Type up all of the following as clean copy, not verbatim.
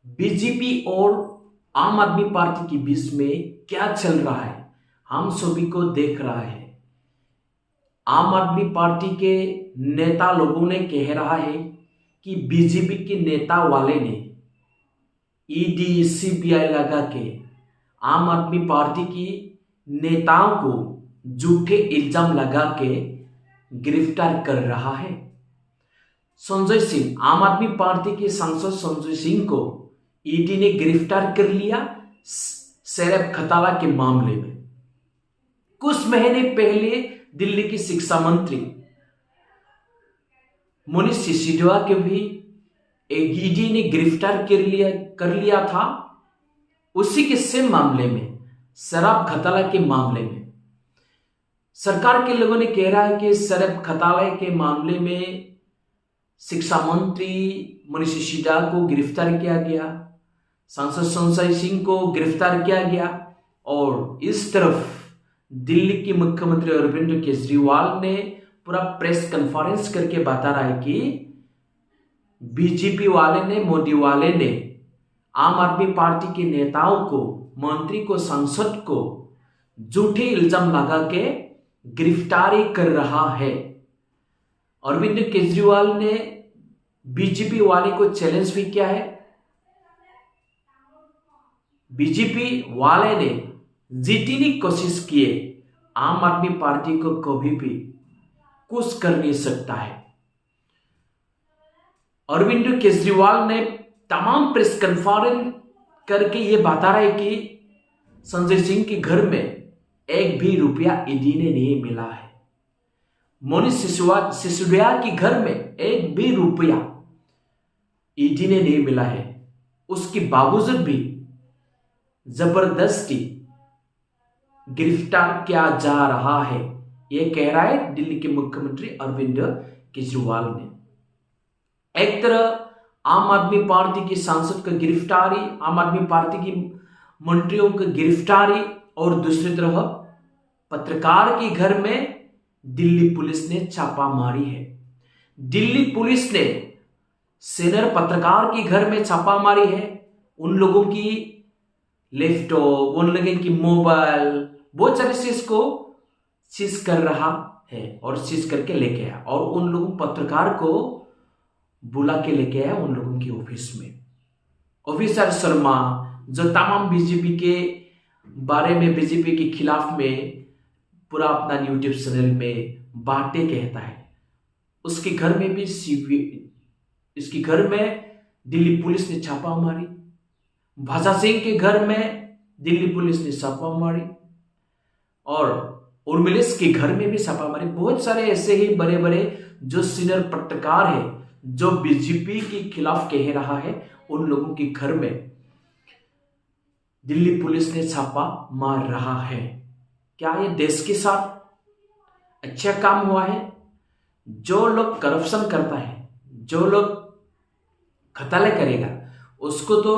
BJP और आम आदमी पार्टी के बीच में क्या चल रहा है, हम सभी को देख रहा है। आम आदमी पार्टी के नेता लोगों ने कह रहा है कि बीजेपी के नेता वाले ने ईडी सीबीआई लगा के आम आदमी पार्टी की नेताओं को झूठे इल्जाम लगा के गिरफ्तार कर रहा है। संजय सिंह, आम आदमी पार्टी के सांसद संजय सिंह को ईडी ने गिरफ्तार कर लिया सैरब घोटाला के मामले में। कुछ महीने पहले दिल्ली की शिक्षा मंत्री मनीष सिसोदिया के भी ईडी ने गिरफ्तार कर लिया था, उसी के सेम मामले में, शराब घोटाला के मामले में। सरकार के लोगों ने कह रहा है कि शराब घोटाला के मामले में शिक्षा मंत्री मनीष सिसोदिया को गिरफ्तार किया गया, सांसद संजय सिंह को गिरफ्तार किया गया, और इस तरफ दिल्ली के मुख्यमंत्री अरविंद केजरीवाल ने पूरा प्रेस कॉन्फ्रेंस करके बता रहा है कि बीजेपी वाले ने, मोदी वाले ने आम आदमी पार्टी के नेताओं को, मंत्री को, सांसद को झूठे इल्जाम लगा के गिरफ्तारी कर रहा है। अरविंद केजरीवाल ने बीजेपी वाले को चैलेंज भी किया है। बीजेपी वाले ने जितनी कोशिश किए, आम आदमी पार्टी को कभी भी कुछ कर नहीं सकता है। अरविंद केजरीवाल ने तमाम प्रेस कॉन्फ्रेंस करके ये बता रहा है कि संजय सिंह के घर में एक भी रुपया ईडी ने नहीं मिला है। मनीष सिसोदिया के घर में एक भी रुपया ईडी ने नहीं मिला है। उसके बावजूद भी जबरदस्ती गिरफ्तार किया जा रहा है, यह कह रहा है दिल्ली के मुख्यमंत्री अरविंद केजरीवाल ने। एक तरह आम आदमी पार्टी के सांसद की गिरफ्तारी, आम आदमी पार्टी की मंत्रियों की गिरफ्तारी, और दूसरी तरफ पत्रकार के घर में दिल्ली पुलिस ने छापा मारी है। दिल्ली पुलिस ने सीनियर पत्रकार के घर में छापा मारी है। उन लोगों की लैपटॉप, उन लोगों की मोबाइल, बहुत सारी चीज को सीज कर रहा है और सीज करके लेके आया, और उन लोगों पत्रकार को बुला के लेके आया उन लोगों की ऑफिस में। ऑफिसर शर्मा, जो तमाम बीजेपी के बारे में, बीजेपी के खिलाफ में पूरा अपना यूट्यूब चैनल में बातें कहता है, उसके घर में भी इसके घर में दिल्ली पुलिस ने छापा मारी। भाषा सिंह के घर में दिल्ली पुलिस ने छापा मारी, और उर्मिलेश के घर में भी छापा मारी। बहुत सारे ऐसे ही बड़े बड़े जो सीनियर पत्रकार है, जो बीजेपी के खिलाफ कह रहा है, उन लोगों के घर में दिल्ली पुलिस ने छापा मार रहा है। क्या ये देश के साथ अच्छा काम हुआ है? जो लोग करप्शन करता है, जो लोग घोटाले करेगा, उसको तो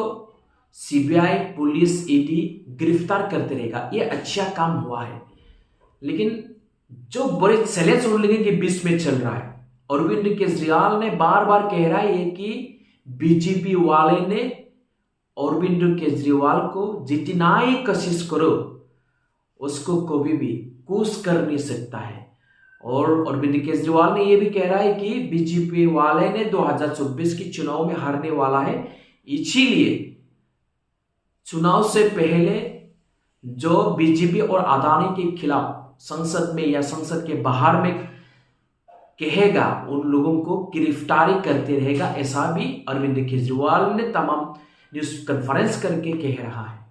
सीबीआई, पुलिस, ईडी गिरफ्तार करते रहेगा, ये अच्छा काम हुआ है। लेकिन जो बड़े चैलेंज उन लोगों के बीच में चल रहा है, अरविंद केजरीवाल ने बार बार कह रहा है कि बीजेपी वाले ने अरविंद केजरीवाल को जितना ही कोशिश करो, उसको कभी भी कुछ कर नहीं सकता है। और अरविंद केजरीवाल ने यह भी कह रहा है कि बीजेपी वाले ने 2024 के चुनाव में हारने वाला है, इसीलिए चुनाव से पहले जो बीजेपी और अदानी के खिलाफ संसद में या संसद के बाहर में कहेगा, उन लोगों को गिरफ्तारी करते रहेगा। ऐसा भी अरविंद केजरीवाल ने तमाम न्यूज कॉन्फ्रेंस करके कह रहा है।